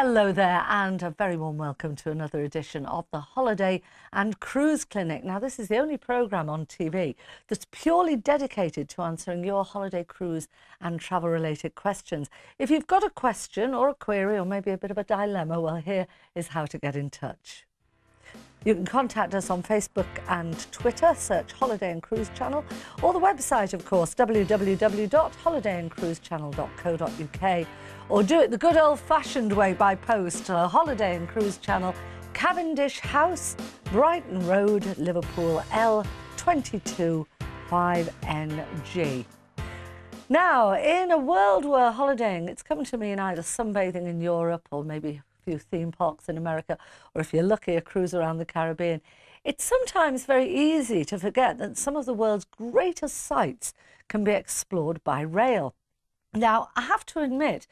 Hello there, and a very warm welcome to another edition of the Holiday and Cruise Clinic. Now, this is the only programme on TV that's purely dedicated to answering your holiday, cruise and travel-related questions. If you've got a question or a query or maybe a bit of a dilemma, well, here is how to get in touch. You can contact us on Facebook and Twitter, search Holiday and Cruise Channel, or the website, of course, www.holidayandcruisechannel.co.uk, or do it the good old-fashioned way by post, Holiday and Cruise Channel, Cavendish House, Brighton Road, Liverpool, L22 5NG. Now, in a world where holidaying, it's come to mean either sunbathing in Europe or maybe few theme parks in America, or if you're lucky, a cruise around the Caribbean. It's sometimes very easy to forget that some of the world's greatest sights can be explored by rail. Now, I have to admit,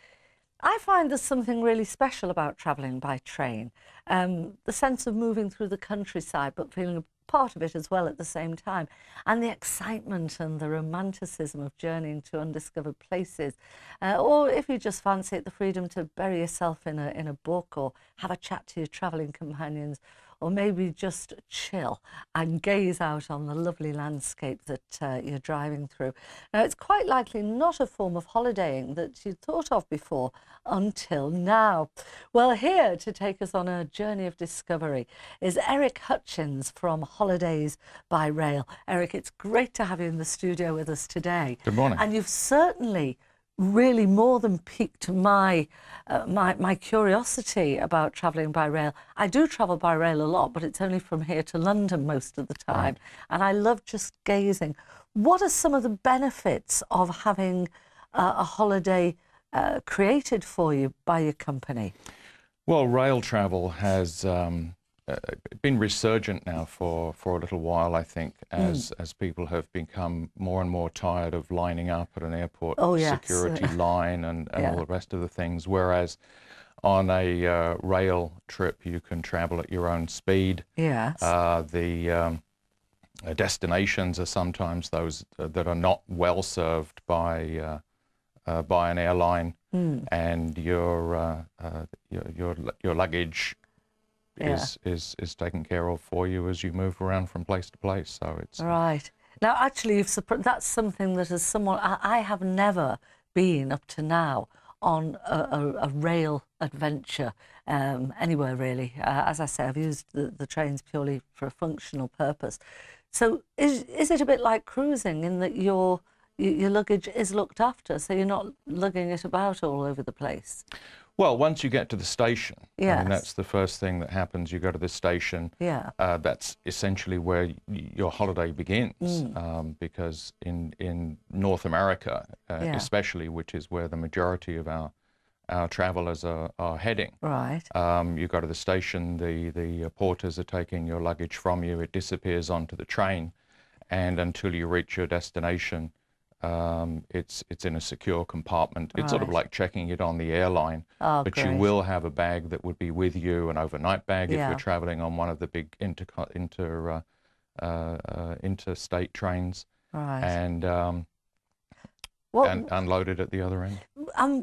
I find there's something really special about travelling by train. The sense of moving through the countryside, but feeling a part of it as well at the same time, and the excitement and the romanticism of journeying to undiscovered places, or if you just fancy it, the freedom to bury yourself in a book or have a chat to your travelling companions, or maybe just chill and gaze out on the lovely landscape that you're driving through. Now, it's quite likely not a form of holidaying that you'd thought of before until now. Well, here to take us on a journey of discovery is Eric Hutchins from Holidays by Rail. Eric, it's great to have you in the studio with us today. Good morning. And you've certainly really more than piqued my curiosity about travelling by rail. I do travel by rail a lot, but it's only from here to London most of the time. Right. And I love just gazing. What are some of the benefits of having a holiday created for you by your company? Well, rail travel has been resurgent now for a little while, I think, as people have become more and more tired of lining up at an airport security line and all the rest of the things, whereas on a rail trip you can travel at your own speed. Yes. The destinations are sometimes those that are not well served by an airline, and your luggage is taken care of for you as you move around from place to place. So it's right. Now, actually, that's something that as someone I have never been up to now on a rail adventure anywhere really. As I say, I've used the trains purely for a functional purpose. So is it a bit like cruising in that your luggage is looked after, so you're not lugging it about all over the place? Well, once you get to the station, yes. I mean, that's the first thing that happens. You go to the station. Yeah. That's essentially where your holiday begins, because in North America, especially, which is where the majority of our travelers are heading. Right. You go to the station, the porters are taking your luggage from you. It disappears onto the train, and until you reach your destination, it's in a secure compartment. It's sort of like checking it on the airline, but great. You will have a bag that would be with you, an overnight bag if you're traveling on one of the big interstate trains, right. and unloaded at the other end.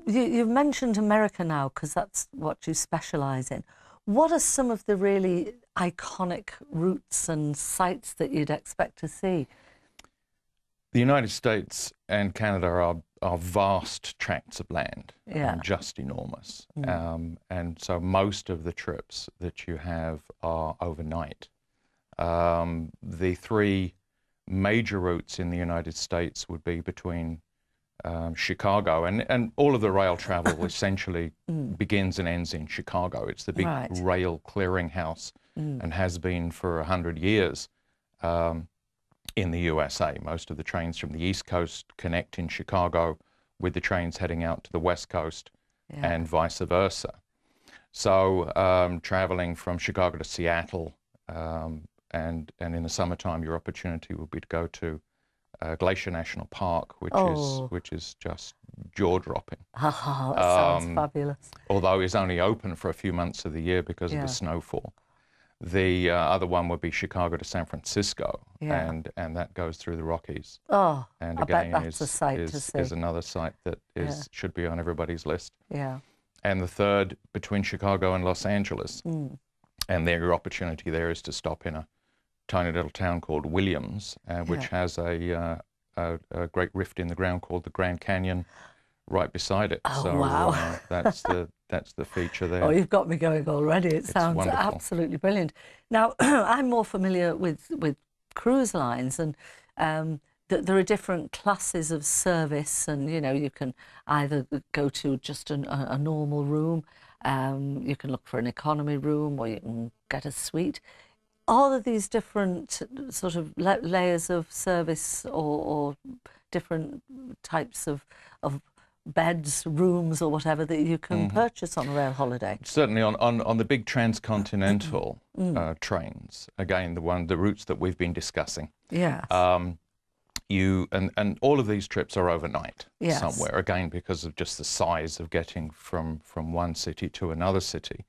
You've mentioned America now because that's what you specialise in. What are some of the really iconic routes and sites that you'd expect to see? The United States and Canada are vast tracts of land, just enormous. And so most of the trips that you have are overnight. The three major routes in the United States would be between Chicago, and all of the rail travel essentially begins and ends in Chicago. It's the big rail clearinghouse and has been for 100 years. In the USA, most of the trains from the East Coast connect in Chicago with the trains heading out to the West Coast and vice versa. So traveling from Chicago to Seattle, and in the summertime, your opportunity would be to go to Glacier National Park, which is just jaw-dropping. Oh, that sounds fabulous. Although it's only open for a few months of the year because of the snowfall. The other one would be Chicago to San Francisco, and that goes through the Rockies. Oh, and I again, bet that's a sight to see. is another site that should be on everybody's list. Yeah. and the third between Chicago and Los Angeles. And your opportunity there is to stop in a tiny little town called Williams, which has a great rift in the ground called the Grand Canyon right beside it. Oh, so wow. that's the feature there. Oh, you've got me going already. It sounds wonderful. Absolutely brilliant. Now, I'm more familiar with cruise lines, and there are different classes of service, and you know, you can either go to just a normal room, you can look for an economy room, or you can get a suite. All of these different sort of layers of service, or different types of beds, rooms, or whatever that you can purchase on a rail holiday. Certainly on the big transcontinental trains, again, the routes that we've been discussing. Yes. And all of these trips are overnight Yes. somewhere, again, because of just the size of getting from one city to another city.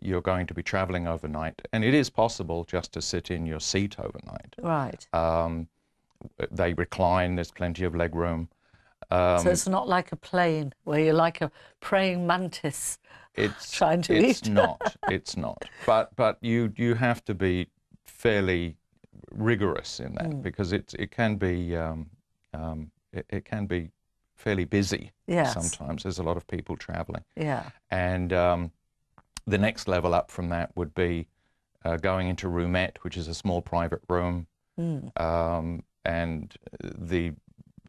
You're going to be traveling overnight, and it is possible just to sit in your seat overnight. Right. They recline, there's plenty of leg room. So it's not like a plane where you're like a praying mantis trying to eat. It's not. But you have to be fairly rigorous in that, because it can be fairly busy. Yes. Sometimes there's a lot of people traveling. Yeah. And the next level up from that would be going into roomette, which is a small private room. And the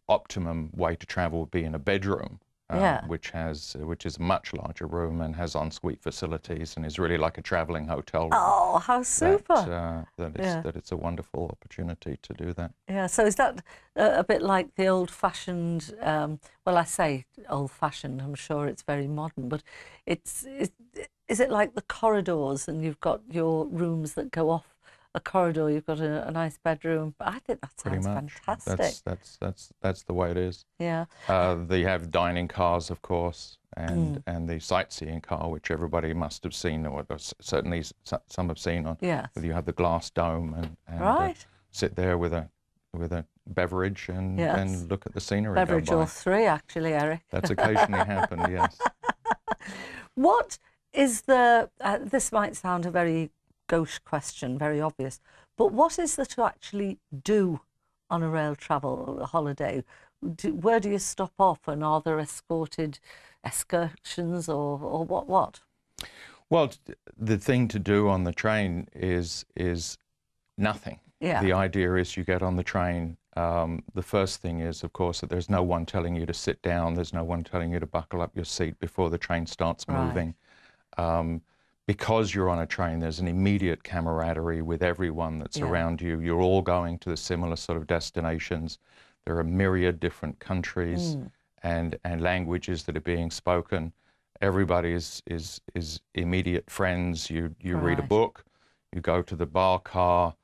optimum way to travel would be in a bedroom, which is a much larger room and has ensuite facilities and is really like a traveling hotel room. Oh, how super! That it's a wonderful opportunity to do that. Yeah. So is that a bit like the old-fashioned? Well, I say old-fashioned. I'm sure it's very modern, but is it like the corridors, and you've got your rooms that go off a corridor, you've got a nice bedroom? I think that sounds fantastic. That's the way it is. Yeah. They have dining cars, of course, and the sightseeing car, which everybody must have seen, or certainly some have seen on. Yes. Where you have the glass dome and right. Sit there with a beverage and look at the scenery. Beverage go by. or three, actually, Eric. That's occasionally happened. Yes. What is the? This might sound a very gauche question, very obvious, but what is there to actually do on a rail travel holiday? Where do you stop off, and are there escorted excursions, or what? Well, the thing to do on the train is nothing. Yeah. The idea is you get on the train. The first thing is, of course, that there's no one telling you to sit down. There's no one telling you to buckle up your seat before the train starts moving. Right. Because you're on a train, there's an immediate camaraderie with everyone that's around you. You're all going to the similar sort of destinations. There are myriad different countries and languages that are being spoken. Everybody is immediate friends. You read a book, you go to the bar car,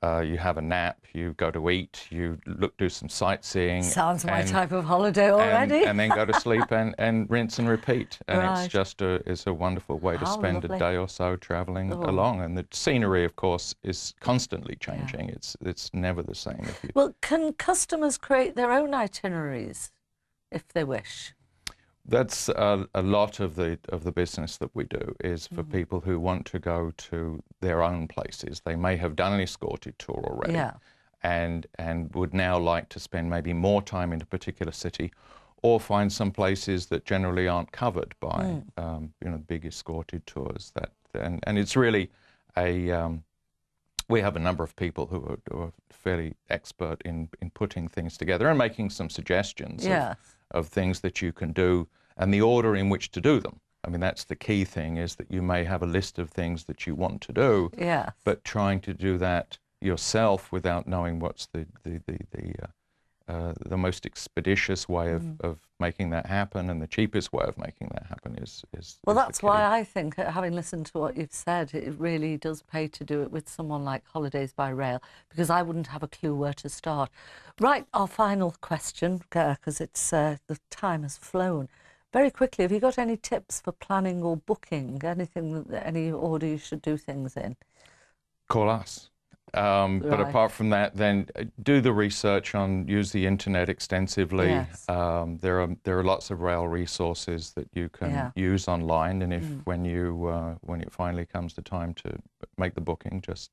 you have a nap, you go to eat, you do some sightseeing. Sounds my type of holiday already. And then go to sleep and rinse and repeat. And it's just a wonderful way to spend a day or so traveling along. And the scenery, of course, is constantly changing. It's never the same. Well, can customers create their own itineraries if they wish? That's a lot of the business that we do is for people who want to go to their own places. They may have done an escorted tour already, and would now like to spend maybe more time in a particular city, or find some places that generally aren't covered by big escorted tours. And it's really we have a number of people who are fairly expert in putting things together and making some suggestions of things that you can do and the order in which to do them. I mean, that's the key thing, is that you may have a list of things that you want to do, but trying to do that yourself without knowing what's the most expeditious way of making that happen, and the cheapest way of making that happen is well, that's why I think, having listened to what you've said, it really does pay to do it with someone like Holidays by Rail, because I wouldn't have a clue where to start. Right, our final question, because it's the time has flown. Very quickly, have you got any tips for planning or booking? Any order you should do things in? Call us. But apart from that, then do the research use the internet extensively. Yes. There are lots of rail resources that you can use online, and if when it finally comes the time to make the booking, just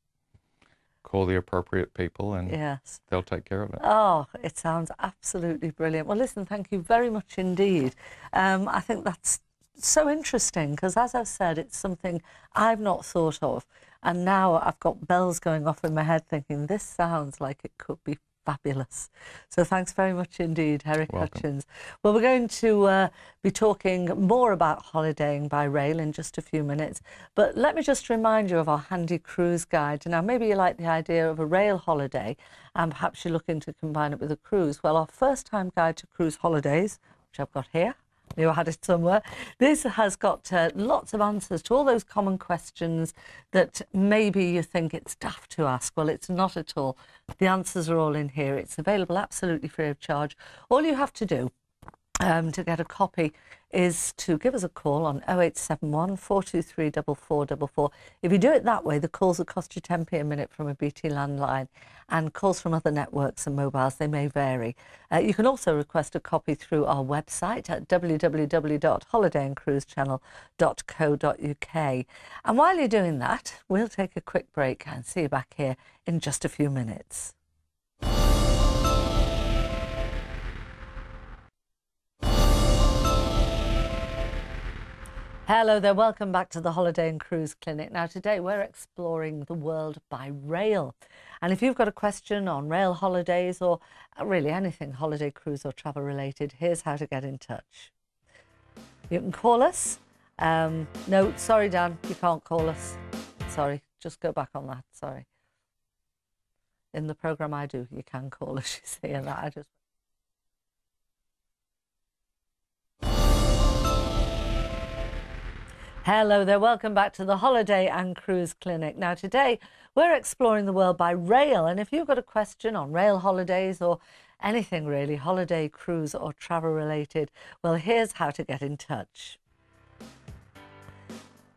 call the appropriate people and they'll take care of it. Oh, it sounds absolutely brilliant. Well, listen, thank you very much indeed. I think that's so interesting because, as I've said, it's something I've not thought of. And now I've got bells going off in my head thinking this sounds like it could be fabulous. So thanks very much indeed, Eric Hutchins. Well, we're going to be talking more about holidaying by rail in just a few minutes. But let me just remind you of our handy cruise guide. Now, maybe you like the idea of a rail holiday and perhaps you're looking to combine it with a cruise. Well, our first-time guide to cruise holidays, which I've got here, you had it somewhere. This has got lots of answers to all those common questions that maybe you think it's daft to ask. Well, it's not at all. The answers are all in here. It's available absolutely free of charge. All you have to do to get a copy is to give us a call on 0871 423 4444. If you do it that way, the calls will cost you 10p a minute from a BT landline, and calls from other networks and mobiles, they may vary. You can also request a copy through our website at www.holidayandcruisechannel.co.uk. And while you're doing that, we'll take a quick break and see you back here in just a few minutes. Hello there, welcome back to the Holiday and Cruise Clinic. Now today we're exploring the world by rail. And if you've got a question on rail holidays or really anything holiday, cruise or travel related, here's how to get in touch. You can call us. No, sorry Dan, you can't call us. Sorry, just go back on that, sorry. In the programme I do, you can call us, you see, and that I just... Hello there, welcome back to the Holiday and Cruise Clinic. Now today we're exploring the world by rail, and if you've got a question on rail holidays or anything really, holiday, cruise or travel related, well, here's how to get in touch.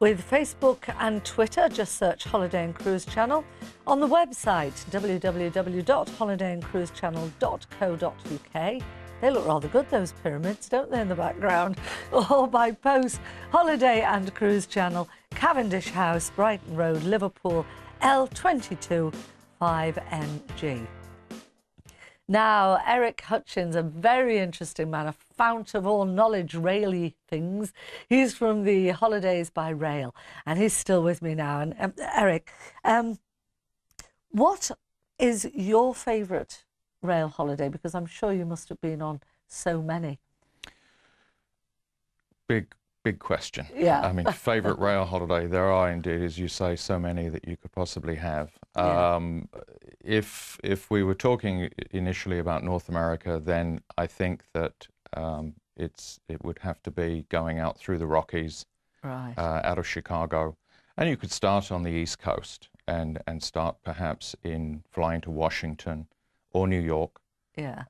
With Facebook and Twitter, just search Holiday and Cruise Channel. On the website, www.holidayandcruisechannel.co.uk. They look rather good, those pyramids, don't they, in the background? Or by post, Holiday and Cruise Channel, Cavendish House, Brighton Road, Liverpool, L22 5NG. Now, Eric Hutchins, a very interesting man, a fount of all knowledge, rail-y things. He's from the Holidays by Rail, and he's still with me now. And Eric, what is your favourite rail holiday? Because I'm sure you must have been on so many. Big question. Yeah. I mean, favourite rail holiday, there are indeed, as you say, so many that you could possibly have. Yeah. If we were talking initially about North America, then I think that it would have to be going out through the Rockies, right, out of Chicago. And you could start on the East Coast and start perhaps in flying to Washington or New York, yeah,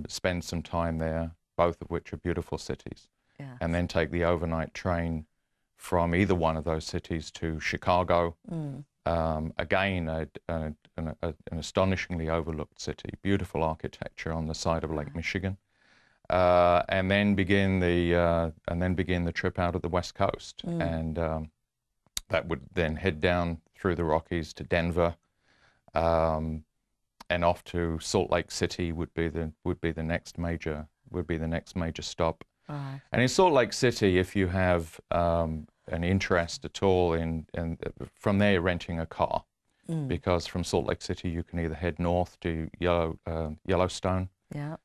spend some time there, both of which are beautiful cities, yeah, and then take the overnight train from either one of those cities to Chicago. Again, an astonishingly overlooked city, beautiful architecture on the side of Lake Michigan, and then begin the trip out of the West Coast, and that would then head down through the Rockies to Denver. And off to Salt Lake City would be the next major stop. right. And in Salt Lake City, if you have an interest at all from there renting a car, because from Salt Lake City you can either head north to Yellowstone, yeah,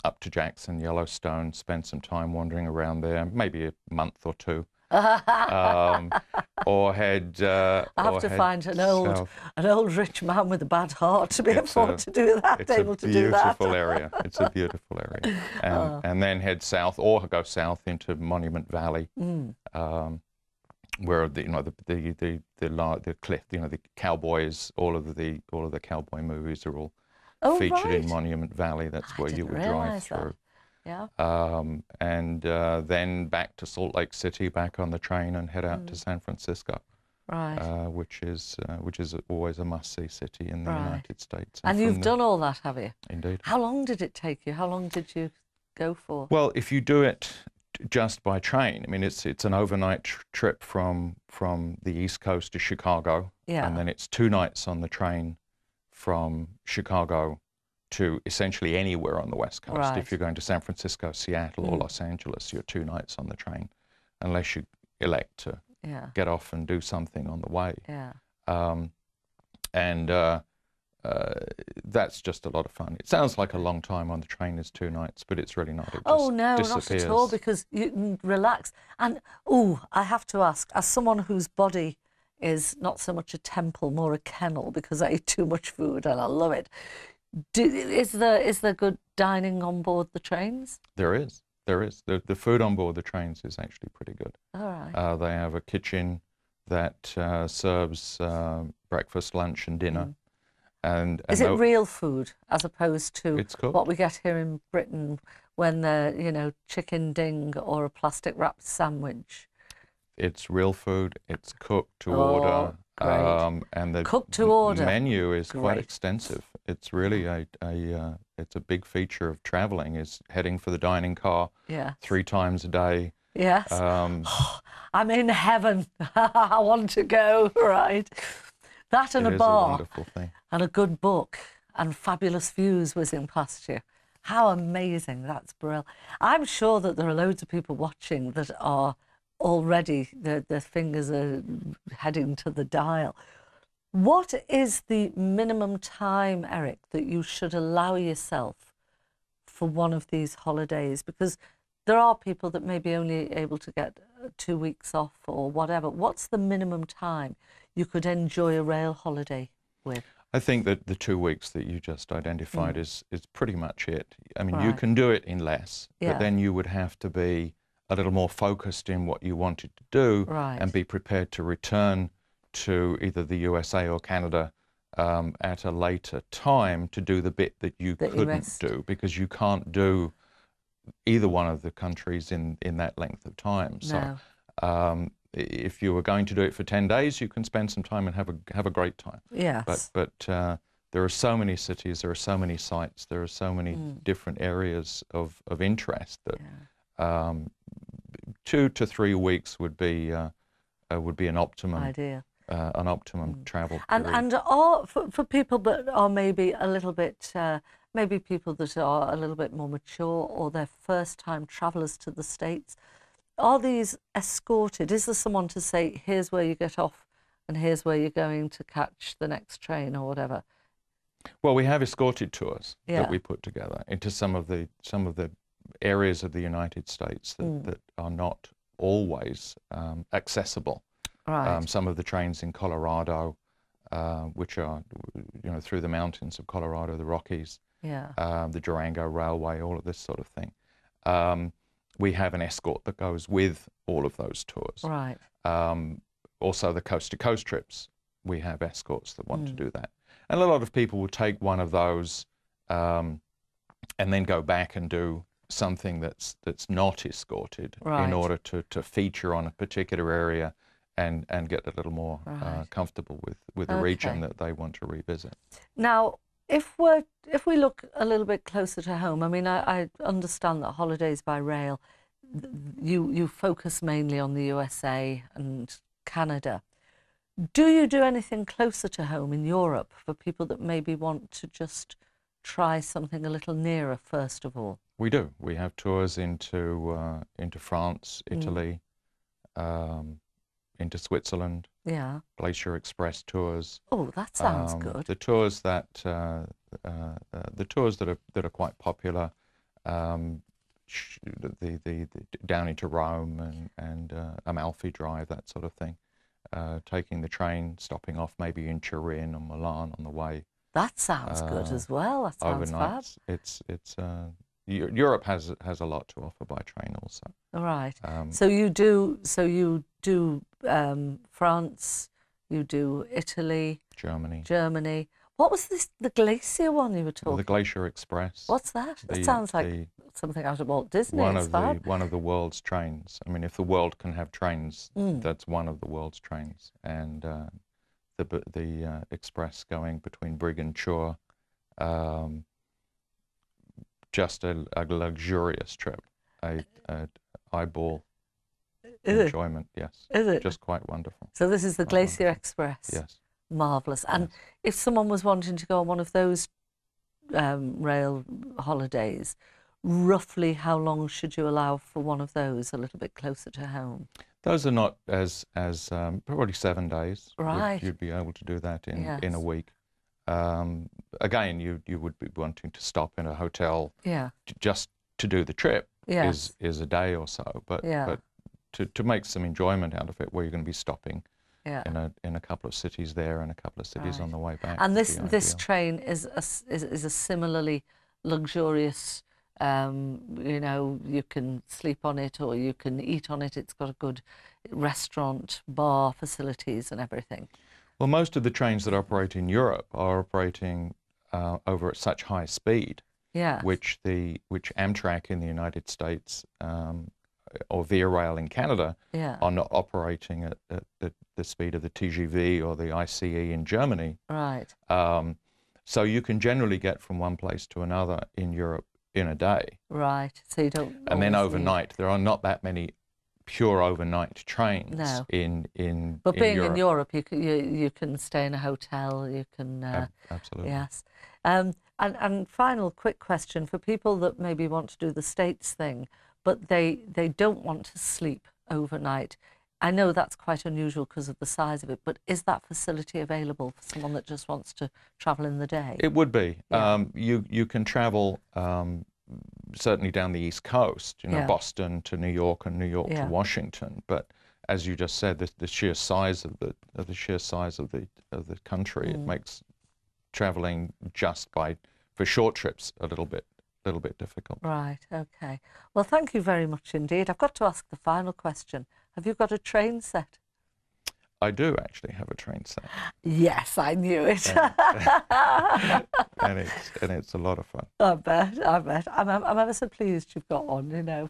up to Jackson, Yellowstone, spend some time wandering around there, maybe a month or two. Or head. I have to find an old rich man with a bad heart to be able to do that. It's a beautiful area. It's a beautiful area, and then head south or go south into Monument Valley, where the cliff, the cowboys, all of the cowboy movies are all featured in Monument Valley. That's where you would drive through. Yeah. And then back to Salt Lake City, back on the train and head out to San Francisco. Right. which is always a must-see city in the United States. And you've done all that, have you? Indeed. How long did it take you? How long did you go for? Well, if you do it just by train, I mean, it's an overnight trip from the East Coast to Chicago, and then it's 2 nights on the train from Chicago to essentially anywhere on the West Coast. Right. If you're going to San Francisco, Seattle, or Los Angeles, you're 2 nights on the train, unless you elect to get off and do something on the way. Yeah. That's just a lot of fun. It sounds like a long time on the train is 2 nights, but it's really not. It just oh no, disappears. not at all, because you can relax. And I have to ask, as someone whose body is not so much a temple, more a kennel, because I eat too much food and I love it. Is there good dining on board the trains? There is. There is. The food on board the trains is actually pretty good. All right. They have a kitchen that serves breakfast, lunch, and dinner. And is it real food as opposed to what we get here in Britain when they're, you know, chicken ding or a plastic wrapped sandwich? It's real food. It's cooked to order. Great. And the cooked to order menu is quite extensive. It's really it's a big feature of traveling, is heading for the dining car 3 times a day. Yes. I'm in heaven. I want to go, right? That and a bar, a wonderful thing. And a good book, and fabulous views whizzing past you. How amazing. That's brilliant. I'm sure that there are loads of people watching that are already, their fingers are heading to the dial. What is the minimum time, Eric, that you should allow yourself for one of these holidays? Because there are people that may be only able to get 2 weeks off or whatever. What's the minimum time you could enjoy a rail holiday with? I think that the 2 weeks that you just identified is pretty much it. I mean, you can do it in less, but then you would have to be a little more focused in what you wanted to do and be prepared to return to either the USA or Canada at a later time to do the bit that you couldn't do, because you can't do either one of the countries in that length of time. No. So if you were going to do it for 10 days, you can spend some time and have a great time. Yes. But there are so many cities, there are so many sites, there are so many different areas of interest that 2 to 3 weeks would be an optimum idea. An optimum travel period. And for people that are maybe a little bit, maybe people that are a little bit more mature, or they're first-time travellers to the States, are these escorted? Is there someone to say, here's where you get off and here's where you're going to catch the next train or whatever? Well, we have escorted tours that we put together into some of the areas of the United States that are not always accessible. Right. Some of the trains in Colorado, which are, you know, through the mountains of Colorado, the Rockies, the Durango Railway, all of this sort of thing. We have an escort that goes with all of those tours. Right. Also, the coast-to-coast trips, we have escorts that want to do that. And a lot of people will take one of those and then go back and do something that's not escorted in order to feature on a particular area and get a little more comfortable with the region that they want to revisit. Now, if we look a little bit closer to home, I mean, I understand that holidays by rail, you focus mainly on the USA and Canada. Do you do anything closer to home in Europe for people that maybe want to just try something a little nearer first of all? We do. We have tours into France, Italy, into Switzerland. Yeah. Glacier Express tours. Oh, that sounds good. The tours that are quite popular, the down into Rome and Amalfi Drive, that sort of thing. Taking the train, stopping off maybe in Turin or Milan on the way. That sounds good as well. That sounds fab. It's Europe has a lot to offer by train also. All right. So you do France, you do Italy, Germany. What was this, the glacier one you were talking? Well, the Glacier Express. What's that? It sounds like something out of Walt Disney. One of the world's trains. I mean, if the world can have trains, that's one of the world's trains. And the express going between Brig and Chur, just a luxurious trip, a eyeball enjoyment. Yes. Is it? Just quite wonderful. So this is the Glacier Express. Yes. Marvellous. And if someone was wanting to go on one of those rail holidays, roughly how long should you allow for one of those, a little bit closer to home? Those are not as probably 7 days. Right. You'd be able to do that in a week. Again, you would be wanting to stop in a hotel just to do the trip is a day or so. But to make some enjoyment out of it, where you're going to be stopping in a couple of cities there and a couple of cities on the way back. And this train is a similarly luxurious. You know, you can sleep on it or you can eat on it. It's got a good restaurant, bar facilities and everything. Well, most of the trains that operate in Europe are operating over at such high speed, which Amtrak in the United States or Via Rail in Canada are not operating at the speed of the TGV or the ICE in Germany. Right. So you can generally get from one place to another in Europe in a day. Right. So you don't. And then overnight, there are not that many pure overnight trains in But being Europe. in Europe, you can stay in a hotel. You can. Absolutely. Yes. And final quick question for people that maybe want to do the States thing, but they don't want to sleep overnight. I know that's quite unusual because of the size of it, but is that facility available for someone that just wants to travel in the day? It would be. You can travel certainly down the East Coast, Boston to New York and New York to Washington. But as you just said, the sheer size of the country, it makes traveling for short trips a little bit difficult. Right. Okay. Well, thank you very much indeed. I've got to ask the final question. Have you got a train set? I do actually have a train set. Yes, I knew it. And it's a lot of fun. I bet. I'm ever so pleased you've got one, you know.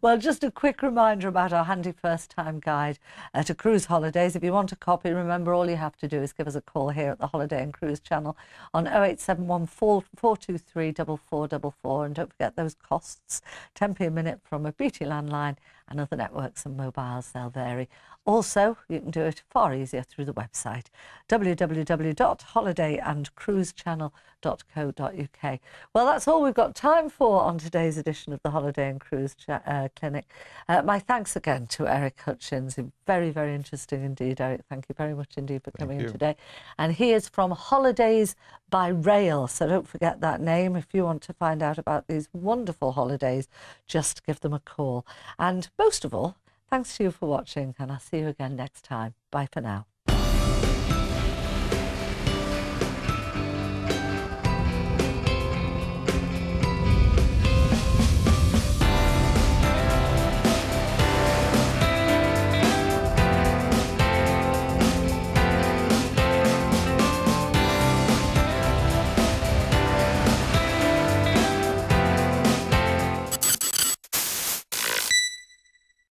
Well, just a quick reminder about our handy first-time guide to cruise holidays. If you want a copy, remember all you have to do is give us a call here at the Holiday and Cruise channel on 0871 423 4444. And don't forget those costs, 10p a minute from a BT landline and other networks and mobiles, they'll vary. Also, you can do it far easier through the website, www.holidayandcruisechannel.co.uk. Well, that's all we've got time for on today's edition of the Holiday and Cruise Clinic. My thanks again to Eric Hutchins. Very, very interesting indeed, Eric. Thank you very much indeed for coming in today. And he is from Holidays by Rail, so don't forget that name. If you want to find out about these wonderful holidays, just give them a call. And most of all, thanks to you for watching, and I'll see you again next time. Bye for now.